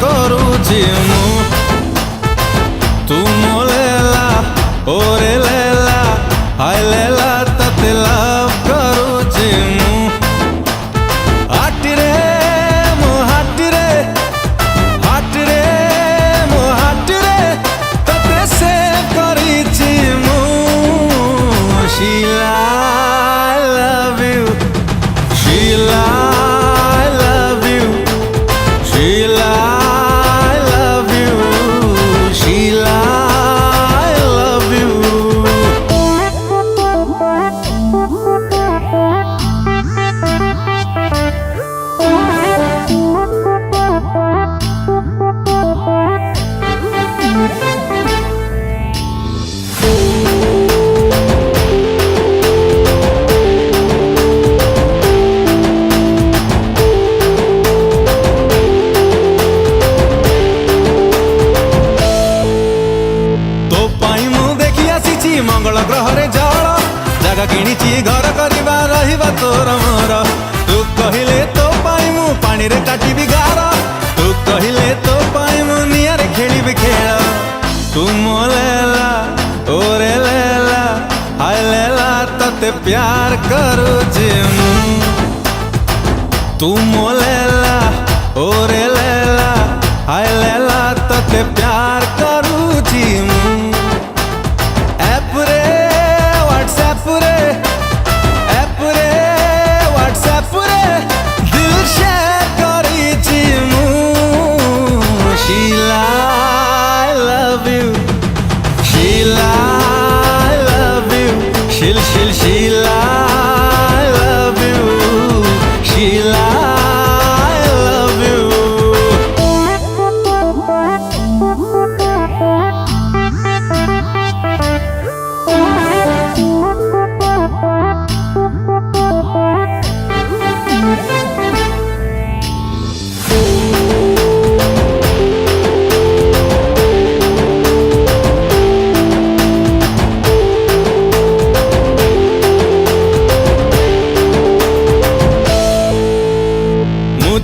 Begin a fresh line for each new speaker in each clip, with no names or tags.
କରୁଛି ମୁଁ। ତୁ ମୋ ଲେଲା ଓରେ ଲେଲା ହାय ଲେଲା ତତେ ଲଭ୍ କରୁଛି ମୁଁ। ହାଟିରେ ମୋ ହାଟିରେ ହାଟିରେ ମୋ ହାଟିରେ ତତେ ସେଭ୍ କରିଛି ମୁଁ। Sheila I love you Sheila I love you Sheila I love you Sheila I love you। मंगल ग्रहरे जल जगह किणिची घर करवा रहिबा तोर मोर। तू कहिले तो पाई मु पानी रे काटिबी गार। तू कहिले तो पाई मु निया रे खेलिबी खेल। तू मो लेला ओरे लेला हाय लेला तते प्यार करूची मु। तू मो लेला ओरे लेला हाय लेला तते प्यार करूची मु। दिल शेयर करीची मु। Sheila I love you Sheila I love you Sheila I love you Sheila I love you।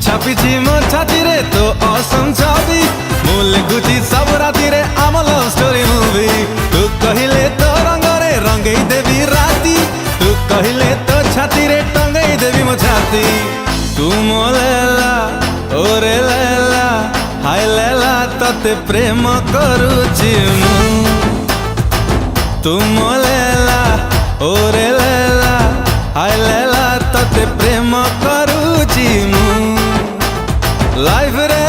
छापिची मो छाती रे तो असम छवि मु लिखुची सब राति रे आम लव स्टोरी मूवी। तू कहिले तो रंग रे रंगई देवी राती। तू कहिले तो छाती रे टंगई देवी मो छाती। तू मो लेला ओरे लेला हाय लेला तते प्रेम करूची मु। तू मो लेला ओरे लेला हाय लेला तते प्रेम करूची मु। लाइफ रे